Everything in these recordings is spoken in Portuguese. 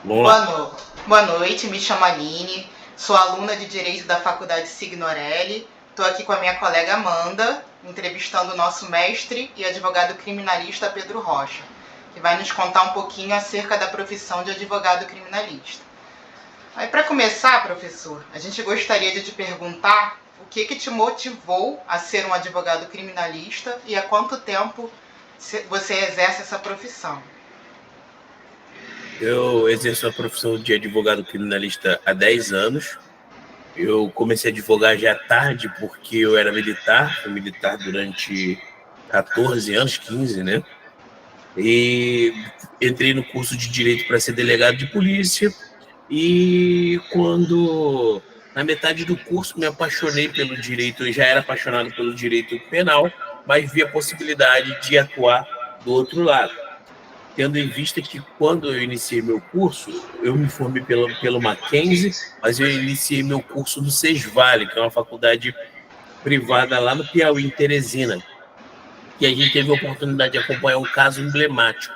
Vamos lá. Boa noite, me chamo Aline, sou aluna de Direito da Faculdade Signorelli. Estou aqui com a minha colega Amanda, entrevistando o nosso mestre e advogado criminalista Pedro Rocha, que vai nos contar um pouquinho acerca da profissão de advogado criminalista. Aí, para começar, professor, a gente gostaria de te perguntar o que te motivou a ser um advogado criminalista e há quanto tempo você exerce essa profissão. Eu exerço a profissão de advogado criminalista há 10 anos. Eu comecei a advogar já tarde porque eu era militar, fui militar durante 14 anos, 15, né? E entrei no curso de Direito para ser delegado de polícia e quando, na metade do curso, me apaixonei pelo direito, eu já era apaixonado pelo direito penal, mas vi a possibilidade de atuar do outro lado. Tendo em vista que quando eu iniciei meu curso, eu me formei pelo Mackenzie, mas eu iniciei meu curso no Sesvale, que é uma faculdade privada lá no Piauí, em Teresina, e a gente teve a oportunidade de acompanhar um caso emblemático.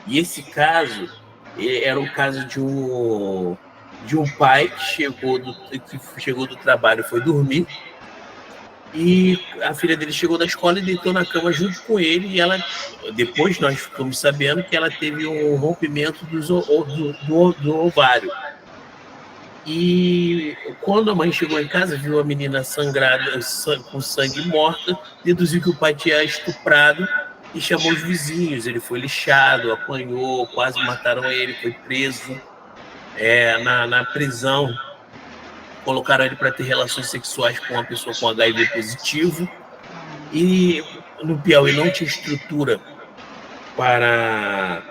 E esse caso era um caso de um pai que chegou do trabalho, foi dormir, e a filha dele chegou da escola e deitou na cama junto com ele, e ela, depois nós ficamos sabendo que ela teve um rompimento do ovário. E quando a mãe chegou em casa, viu a menina sangrada, com sangue morta, deduziu que o pai tinha estuprado e chamou os vizinhos. Ele foi lixado, apanhou, quase mataram ele, foi preso. Na prisão, colocaram ele para ter relações sexuais com uma pessoa com HIV positivo. E no Piauí não tinha estrutura para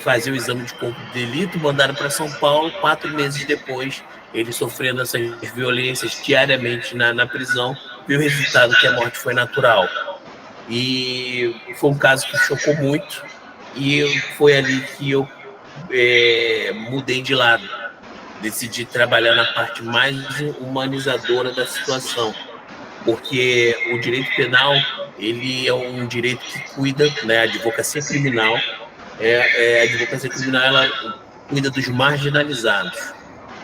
fazer o exame de corpo de delito, mandaram para São Paulo. 4 meses depois, ele sofrendo essas violências diariamente na prisão, viu o resultado que a morte foi natural. E foi um caso que chocou muito, e foi ali que eu mudei de lado. Decidi trabalhar na parte mais humanizadora da situação, porque o direito penal, ele é um direito que cuida, né, a advocacia criminal, a advocacia criminal, ela cuida dos marginalizados,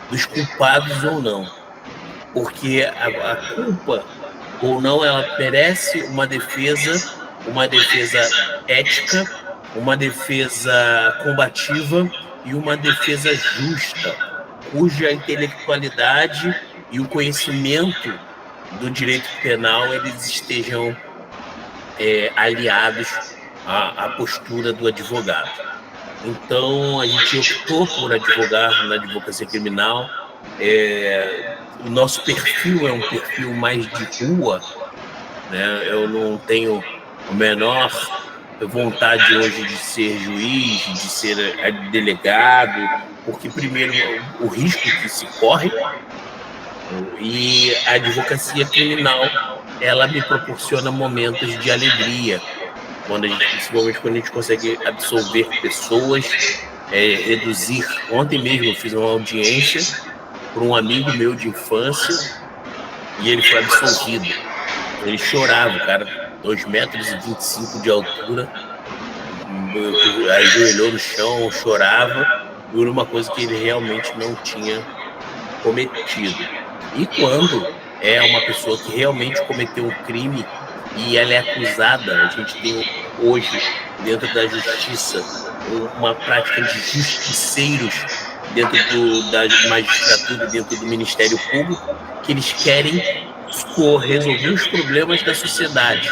dos culpados ou não, porque a culpa ou não, ela merece uma defesa ética, uma defesa combativa e uma defesa justa, cuja intelectualidade e o conhecimento do direito penal eles estejam aliados à postura do advogado. Então, a gente optou por advogar na advocacia criminal. O nosso perfil é um perfil mais de rua, né? Eu não tenho a menor vontade hoje de ser juiz, de ser delegado, porque, primeiro, o risco que se corre, e a advocacia criminal, ela me proporciona momentos de alegria, principalmente quando a gente consegue absolver pessoas, reduzir. Ontem mesmo eu fiz uma audiência para um amigo meu de infância e ele foi absolvido. Ele chorava, cara, 2,25 metros de altura, ajoelhou no chão, chorava por uma coisa que ele realmente não tinha cometido. E quando é uma pessoa que realmente cometeu um crime e ela é acusada, a gente tem hoje, dentro da justiça, uma prática de justiceiros dentro da magistratura, dentro do Ministério Público, que eles querem resolver os problemas da sociedade.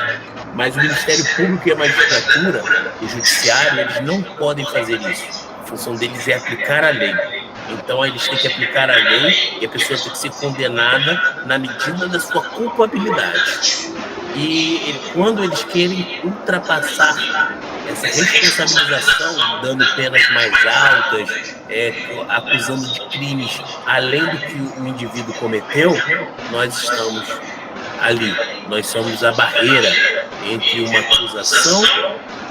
Mas o Ministério Público e a magistratura, o judiciário, eles não podem fazer isso. A função deles é aplicar a lei. Então, eles têm que aplicar a lei e a pessoa tem que ser condenada na medida da sua culpabilidade. E quando eles querem ultrapassar essa responsabilização, dando penas mais altas, acusando de crimes além do que o indivíduo cometeu, nós estamos ali. Nós somos a barreira entre uma acusação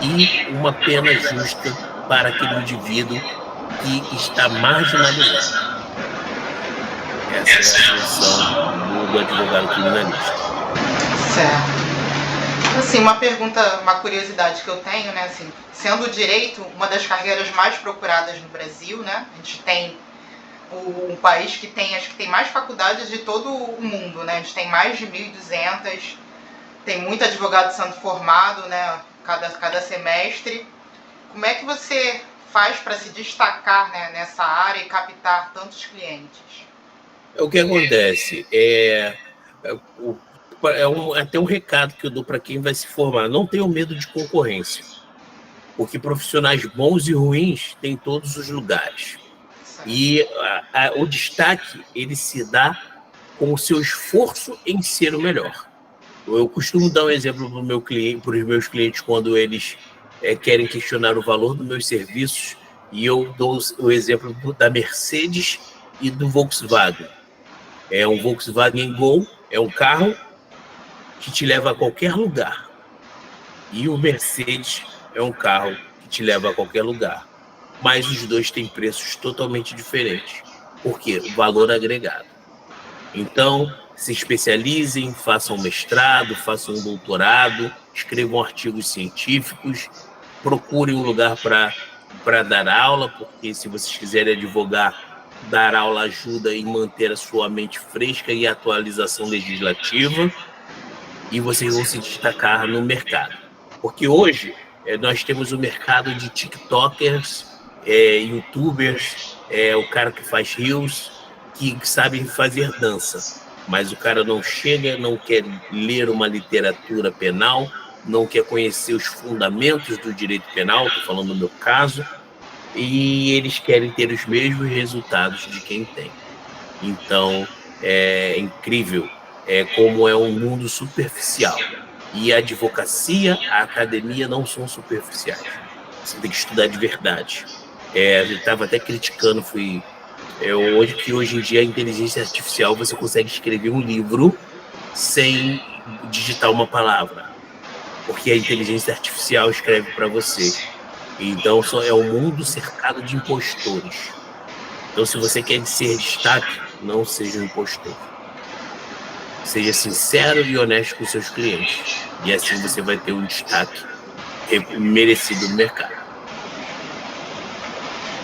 e uma pena justa para aquele indivíduo que está marginalizado. Essa é a função do advogado criminalista. Certo. Assim, uma pergunta, uma curiosidade que eu tenho, né? Assim, sendo o direito uma das carreiras mais procuradas no Brasil, né? A gente tem um país que tem, acho que tem mais faculdades de todo o mundo, né? A gente tem mais de 1.200, tem muito advogado sendo formado, né? Cada semestre. Como é que você faz para se destacar, né, nessa área e captar tantos clientes? O que acontece até um recado que eu dou para quem vai se formar: não tenham medo de concorrência, porque profissionais bons e ruins tem em todos os lugares. Certo. E o destaque ele se dá com o seu esforço em ser o melhor. Eu costumo dar um exemplo para os meus clientes quando eles querem questionar o valor dos meus serviços, e eu dou o exemplo da Mercedes e do Volkswagen. É um Volkswagen Gol, é um carro que te leva a qualquer lugar. E o Mercedes é um carro que te leva a qualquer lugar. Mas os dois têm preços totalmente diferentes. Por quê? O valor agregado. Então, se especializem, façam mestrado, façam um doutorado, escrevam artigos científicos, procurem um lugar para dar aula, porque se vocês quiserem advogar, dar aula ajuda em manter a sua mente fresca e a atualização legislativa, e vocês vão se destacar no mercado. Porque hoje nós temos o mercado de tiktokers, youtubers, o cara que faz reels, que sabem fazer dança, mas o cara não chega, não quer ler uma literatura penal, não quer conhecer os fundamentos do direito penal, estou falando no meu caso, e eles querem ter os mesmos resultados de quem tem. Então, é incrível como é um mundo superficial. E a advocacia, a academia não são superficiais. Você tem que estudar de verdade. Eu estava até criticando, hoje em dia a inteligência artificial, você consegue escrever um livro sem digitar uma palavra, porque a inteligência artificial escreve para você. Então é um mundo cercado de impostores. Então, se você quer ser destaque, não seja um impostor. Seja sincero e honesto com seus clientes, e assim você vai ter um destaque merecido no mercado.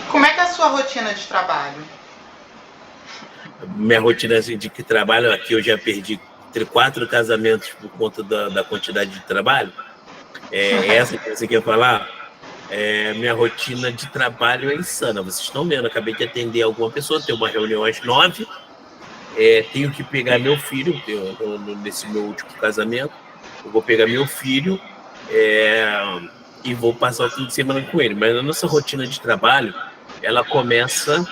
Como é que é a sua rotina de trabalho? Minha rotina de que trabalho aqui, eu já perdi 4 casamentos por conta da quantidade de trabalho. Essa que você quer falar? Minha rotina de trabalho é insana. Vocês estão vendo, acabei de atender alguma pessoa, tenho uma reunião às 9, tenho que pegar meu filho, nesse meu último casamento, eu vou pegar meu filho e vou passar o fim de semana com ele. Mas a nossa rotina de trabalho, ela começa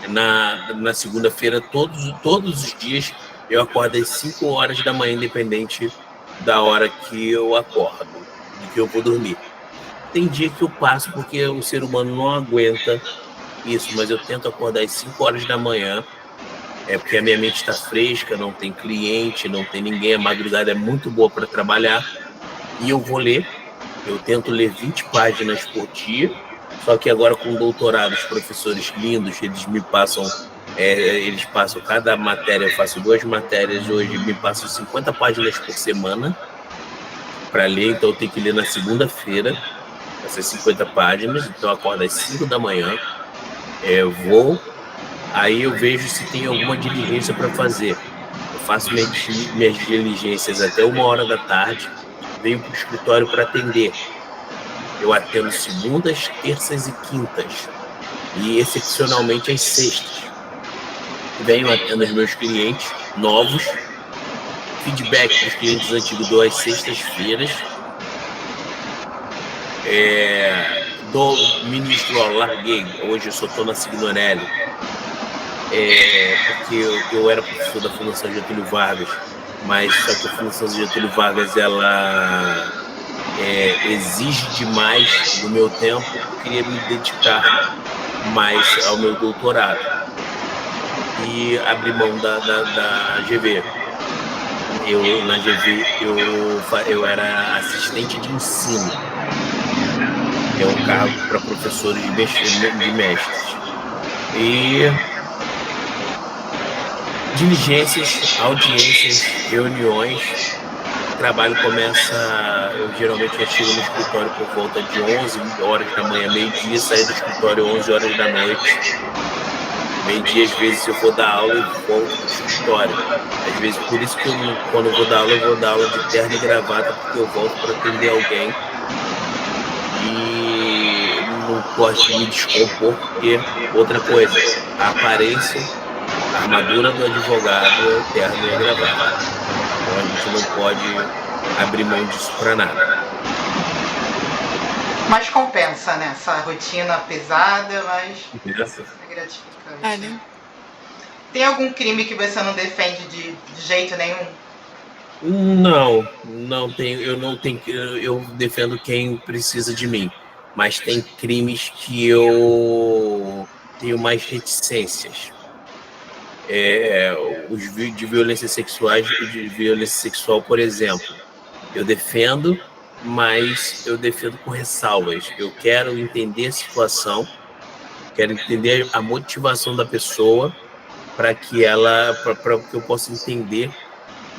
na segunda-feira, todos os dias. Eu acordo às 5 horas da manhã, independente da hora que eu acordo, de que eu vou dormir. Tem dia que eu passo porque o ser humano não aguenta isso, mas eu tento acordar às 5 horas da manhã, porque a minha mente está fresca, não tem cliente, não tem ninguém, a madrugada é muito boa para trabalhar, e eu vou ler. Eu tento ler 20 páginas por dia, só que agora com o doutorado, os professores lindos, eles me passam, eles passam cada matéria, eu faço 2 matérias hoje, me passam 50 páginas por semana para ler, então eu tenho que ler na segunda-feira, essas 50 páginas, então eu acordo às 5 da manhã, aí eu vejo se tem alguma diligência para fazer. Eu faço minhas diligências até 1h da tarde, venho para o escritório para atender. Eu atendo segundas, terças e quintas, e excepcionalmente às sextas. Venho atendo os meus clientes novos, feedback dos clientes antigos dou às sextas-feiras, ministro, larguei, hoje eu só estou na Signorelli, porque eu era professor da Fundação Getúlio Vargas, mas só que a Fundação Getúlio Vargas, ela exige demais do meu tempo. Eu queria me dedicar mais ao meu doutorado e abrir mão da GV. Na GV eu era assistente de ensino, é um cargo para professores de mestres, e diligências, audiências, reuniões, trabalho começa, eu geralmente já chego no escritório por volta de 11 horas da manhã, meio-dia, saio do escritório 11 horas da noite. Meio-dia, às vezes, eu vou dar aula e volto para o escritório. Às vezes, por isso que quando eu vou dar aula de terno e gravata, porque eu volto para atender alguém. E não gosto de me descompor, porque outra coisa, a aparência, a armadura do advogado é o terno e a gravata. Então a gente não pode abrir mão disso para nada. Mas compensa, né? Essa rotina pesada, mas é gratificante. Né? Tem algum crime que você não defende de jeito nenhum? Não tenho. Eu defendo quem precisa de mim, mas tem crimes que eu tenho mais reticências. Os de violência sexual, por exemplo, eu defendo, mas eu defendo com ressalvas. Eu quero entender a situação, quero entender a motivação da pessoa para que eu possa entender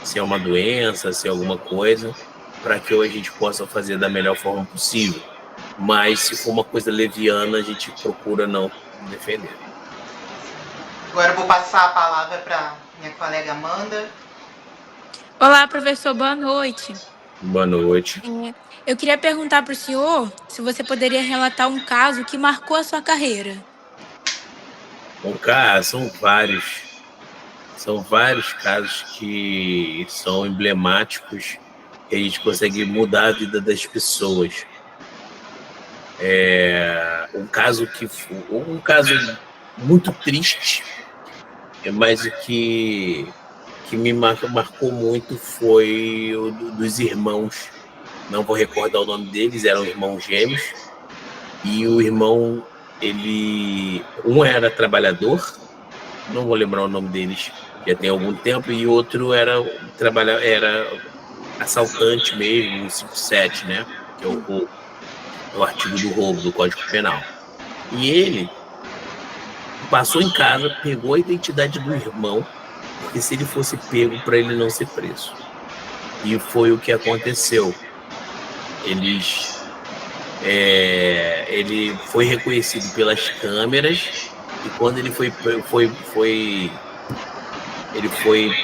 se é uma doença, se é alguma coisa, para que a gente possa fazer da melhor forma possível. Mas se for uma coisa leviana, a gente procura não defender. Agora eu vou passar a palavra para minha colega Amanda. Olá, professor, boa noite. Boa noite. Eu queria perguntar para o senhor se você poderia relatar um caso que marcou a sua carreira. Bom, são vários casos que são emblemáticos e a gente consegue mudar a vida das pessoas. Um caso muito triste, mas o que me marcou muito foi o dos irmãos. Não vou recordar o nome deles, eram irmãos gêmeos. E o irmão, um era trabalhador, não vou lembrar o nome deles, já tem algum tempo, e o outro era assaltante mesmo, 57, né? Que é o artigo do roubo do Código Penal. E ele passou em casa, pegou a identidade do irmão, porque se ele fosse pego, para ele não ser preso. E foi o que aconteceu. Ele foi reconhecido pelas câmeras, e quando ele foi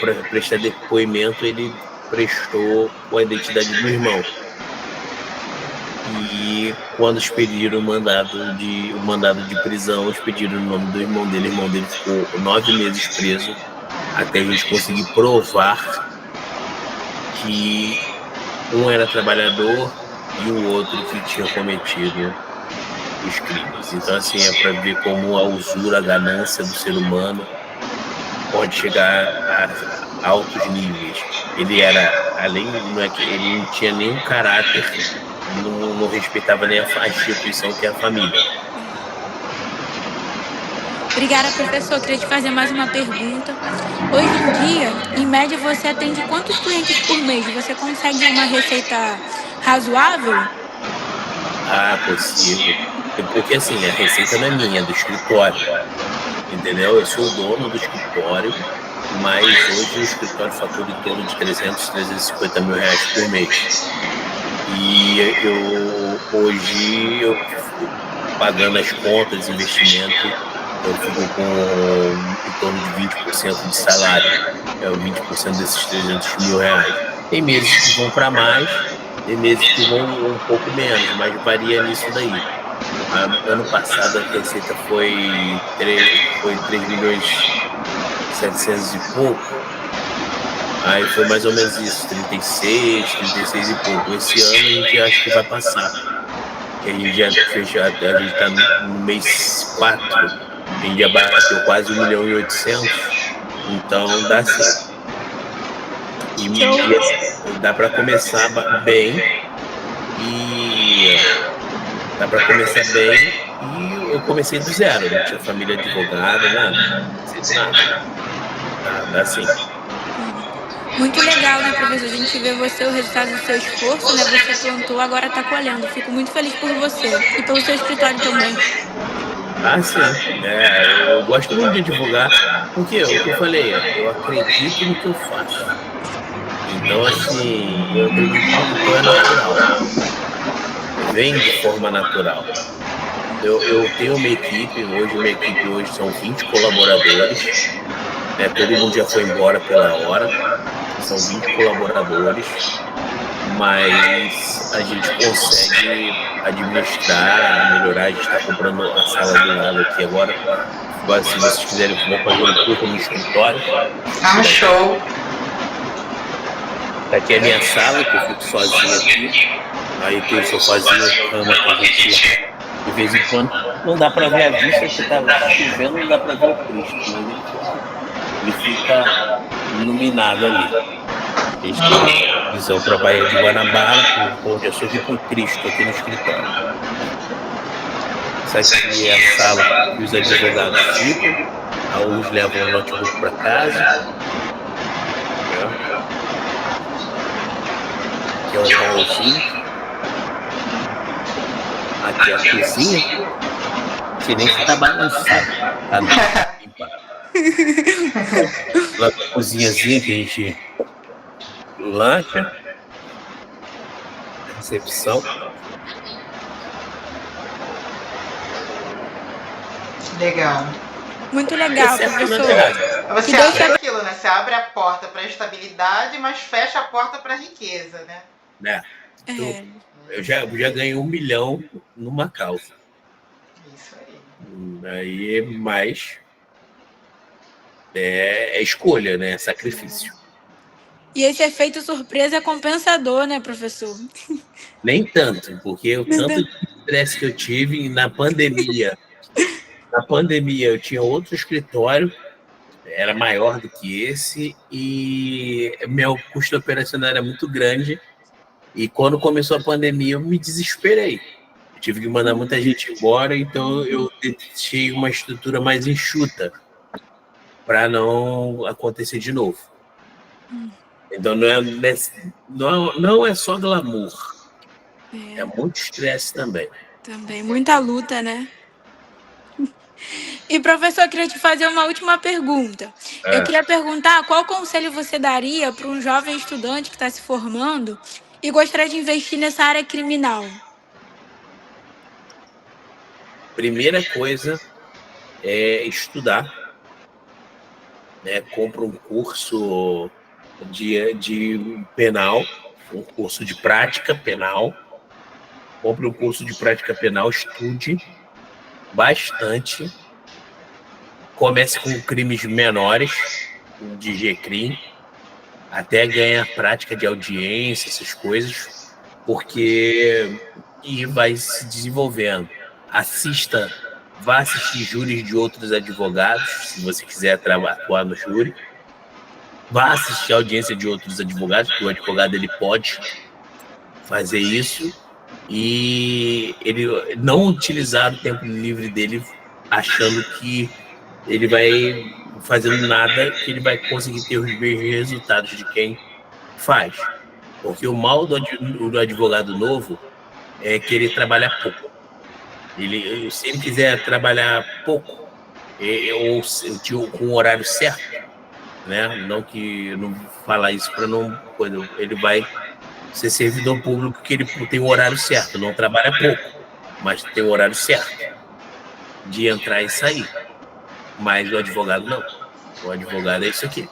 para prestar depoimento, ele prestou com a identidade do irmão. E quando expediram o mandado de prisão, expediram o nome do irmão dele. O irmão dele ficou 9 meses preso, até a gente conseguir provar que um era trabalhador e o outro que tinha cometido os crimes. Então, assim, é para ver como a usura, a ganância do ser humano pode chegar a altos níveis. Ele era, ele não tinha nenhum caráter, não respeitava nem a instituição que é a família. Obrigada, professor. Queria te fazer mais uma pergunta. Hoje em dia, em média, você atende quantos clientes por mês? Você consegue uma receita razoável? Possível. Porque, assim, a receita não é minha, é do escritório. Entendeu? Eu sou o dono do escritório, mas hoje o escritório fatura em torno de 350 mil reais por mês. E hoje eu pagando as contas, investimento, eu fico com em torno de 20% de salário. É o 20% desses 300 mil reais. Tem meses que vão para mais, tem meses que vão um pouco menos, mas varia nisso daí. Ano passado a receita foi 3 milhões 700 e pouco. Aí foi mais ou menos isso, 36 e pouco. Esse ano a gente acha que vai passar. Que a gente já fechou, a gente está no mês 4, a gente já bateu quase 1 milhão e 800. Então dá sim. E dá para começar bem. E eu comecei do zero, não tinha família advogada, nada. Dá sim. Muito legal, né, professor? A gente vê você, o resultado do seu esforço, né? Você plantou, agora está colhendo. Fico muito feliz por você e pelo seu escritório também. Sim. Eu gosto muito de advogar, porque é o que eu falei, eu acredito no que eu faço. Então, assim, eu acredito que o tutor é natural. Vem de forma natural. Eu tenho uma equipe, minha equipe hoje são 20 colaboradores, né? Todo mundo já foi embora pela hora, são 20 colaboradores, mas a gente consegue administrar, melhorar. A gente está comprando a sala do lado aqui agora. Se vocês quiserem, vou fazer um tour no escritório. Ah, show! Aqui é a minha sala, que eu fico sozinho aqui. Aí tem o sofazinho, cama que a gente, de vez em quando, não dá para ver a vista, que tá chovendo, não dá para ver o Cristo, mas ele fica iluminado ali. A gente tem visão para a Baía de Guanabara, com o Pão de Açúcar e com Cristo aqui no escritório. Essa aqui é a sala que os advogados ficam, alguns levam o notebook para casa. Aqui é o hallzinho. Aqui é a cozinha, que nem está balançado. Tá lá na cozinhazinha que a gente lancha. Recepção. Legal. Muito legal, professor. Você abre aquilo, né? Você abre a porta para a estabilidade, mas fecha a porta para a riqueza, né? Então, eu já ganhei 1 milhão numa causa. Isso aí. Aí, mas é escolha, né? É sacrifício. E esse efeito surpresa é compensador, né, professor? Nem tanto, porque o tanto de estresse que eu tive na pandemia. Na pandemia eu tinha outro escritório, era maior do que esse, e meu custo operacional era muito grande. E quando começou a pandemia, eu me desesperei. Eu tive que mandar muita gente embora, então eu deixei uma estrutura mais enxuta para não acontecer de novo. Então não é só glamour, é muito estresse também. Também, muita luta, né? E, professor, eu queria te fazer uma última pergunta. Eu queria perguntar qual conselho você daria para um jovem estudante que está se formando e gostaria de investir nessa área criminal? Primeira coisa é estudar, né? Compra um curso de penal, um curso de prática penal. Compre um curso de prática penal, estude bastante. Comece com crimes menores, de G-crime, até ganhar prática de audiência, essas coisas, porque e vai se desenvolvendo. Vá assistir júris de outros advogados, se você quiser atuar no júri. Vá assistir a audiência de outros advogados, porque o advogado ele pode fazer isso, e ele não utilizar o tempo livre dele achando que ele vai fazendo nada, que ele vai conseguir ter os mesmos resultados de quem faz. Porque o mal do advogado novo é querer trabalhar pouco. Se ele quiser trabalhar pouco, ou com o horário certo, né? Não falar isso para não... Ele vai ser servidor público, que ele tem o horário certo, não trabalha pouco, mas tem o horário certo de entrar e sair. Mas o advogado não. O advogado é isso aqui.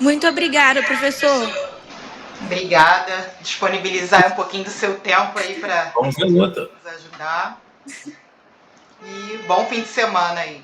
Muito obrigada, professor. Obrigada. Disponibilizar um pouquinho do seu tempo aí para nos ajudar. E bom fim de semana aí.